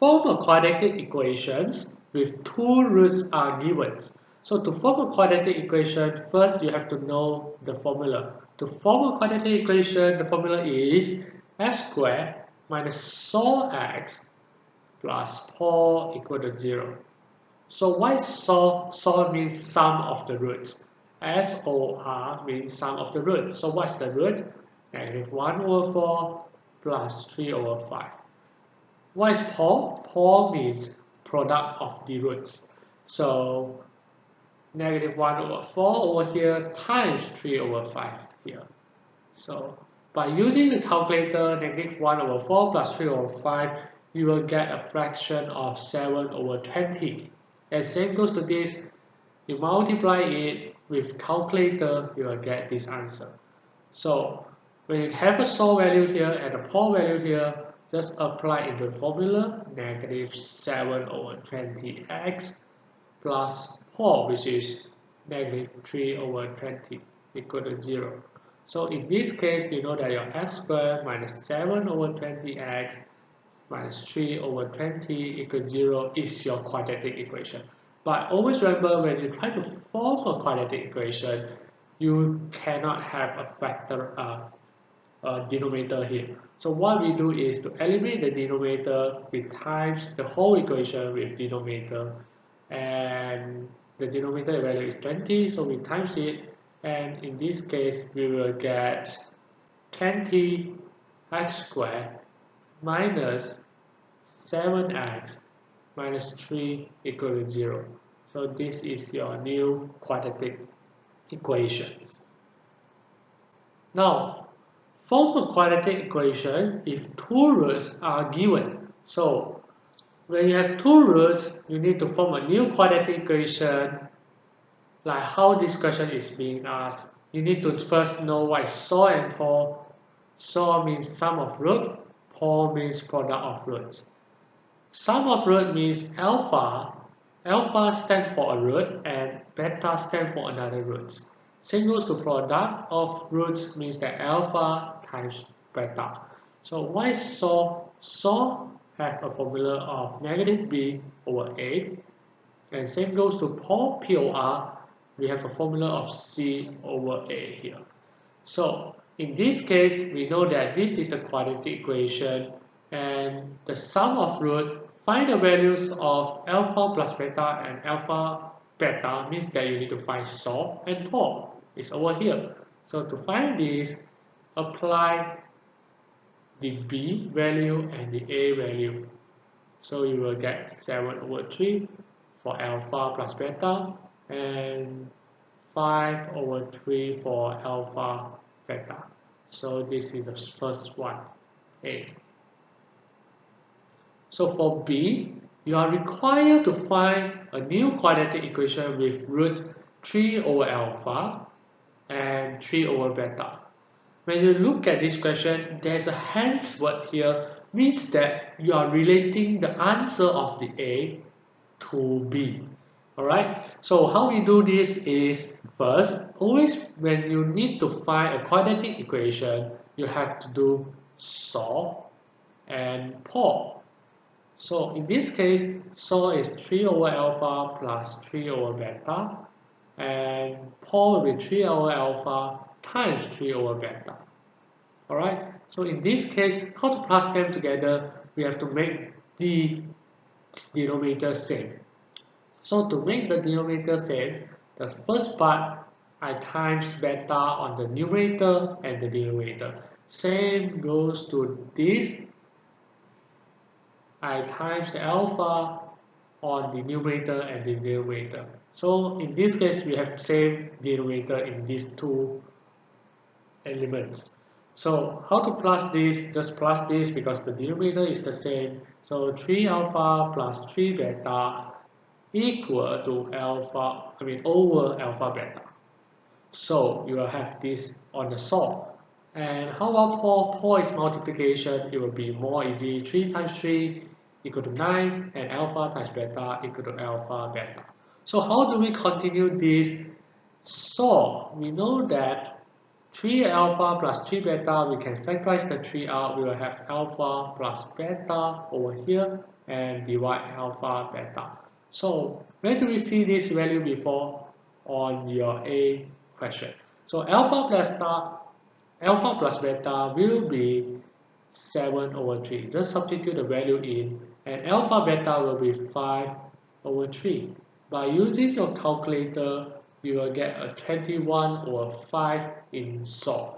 form a quadratic equations with two roots are given. So to form a quadratic equation, first you have to know the formula. To form a quadratic equation, the formula is x squared minus sol x plus pol equal to 0. So why sol? Sol means sum of the roots. SOR means sum of the root. So what's the root? Negative 1 over 4 plus 3 over 5. What is pol? Pol means product of the roots. So negative 1 over 4 over here times 3 over 5 here. So by using the calculator, negative 1 over 4 plus 3 over 5, you will get a fraction of 7 over 20. And same goes to this. You multiply it with calculator, you will get this answer. So when you have a sol value here and a pol value here, just apply in the formula, negative 7 over 20x plus pol, which is negative 3 over 20 equal to 0. So in this case, you know that your x squared minus 7 over 20x minus 3 over 20 equals 0 is your quadratic equation. But always remember, when you try to form a quadratic equation, you cannot have a factor denominator here. So what we do is to eliminate the denominator, we times the whole equation with denominator, and the denominator value is 20, so we times it, and in this case we will get 20 x squared minus 7x minus 3 equal to 0. So this is your new quadratic equations. Now, form a quadratic equation if two roots are given. So when you have two roots, you need to form a new quadratic equation. Like how this question is being asked, you need to first know what is sol and pol. Sol means sum of root, pol means product of roots. Sum of root means alpha. Alpha stands for a root and beta stands for another root. Same goes to product of roots, means that alpha times beta. So what is sol? Sol has a formula of negative b over a. And same goes to pol, POR. We have a formula of c over a here. So in this case, we know that this is the quadratic equation, and the sum of root, find the values of alpha plus beta, and alpha beta means that you need to find sol and pol. It's over here. So to find this, apply the b value and the a value. So you will get 7 over 3 for alpha plus beta and 5 over 3 for alpha beta. So this is the first one, A. So for B, you are required to find a new quadratic equation with root 3 over alpha and 3 over beta. When you look at this question, there's a hence word here, means that you are relating the answer of the A to B. Alright, so how we do this is, first, always when you need to find a quadratic equation, you have to do sol and pol. So in this case, sol is 3 over alpha plus 3 over beta, and pol will be 3 over alpha times 3 over beta. Alright, so in this case, how to plus them together, we have to make the denominator same. So to make the denominator same, the first part, I times beta on the numerator and the denominator. Same goes to this. I times the alpha on the numerator and the denominator. So in this case, we have same denominator in these two elements. So how to plus this? Just plus this because the denominator is the same. So 3 alpha plus 3 beta equal to over alpha beta. So you will have this on the sol. And how about pol? Pol is multiplication. It will be more easy. 3 times 3 equal to 9, and alpha times beta equal to alpha beta. So how do we continue this sol? We know that 3 alpha plus 3 beta, we can factorize the 3 out. We will have alpha plus beta over here and divide alpha beta. So where do we see this value before? On your A question. So alpha plus beta will be 7 over 3. Just substitute the value in, and alpha beta will be 5 over 3. By using your calculator, you will get a 21 over 5 in solve.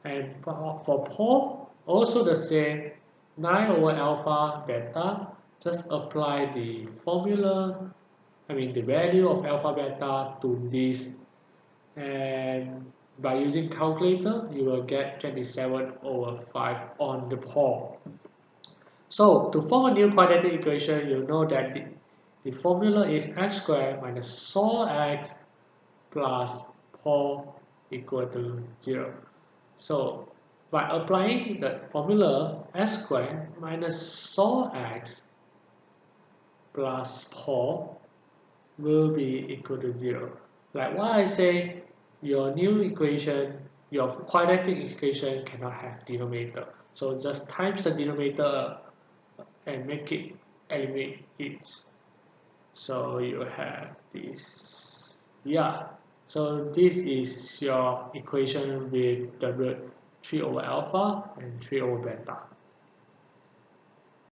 And for Paul, also the same, 9 over alpha beta, just apply the formula, the value of alpha beta to this, and by using calculator, you will get 27 over 5 on the Paul. So to form a new quadratic equation, you know that the formula is x squared minus saw x plus Paul equal to 0. So by applying the formula x squared minus saw x plus Paul will be equal to 0. Like what I say, your new equation, your quadratic equation cannot have denominator. So just times the denominator and make it eliminate it. So you have this, yeah. So this is your equation with the root 3 over alpha and 3 over beta.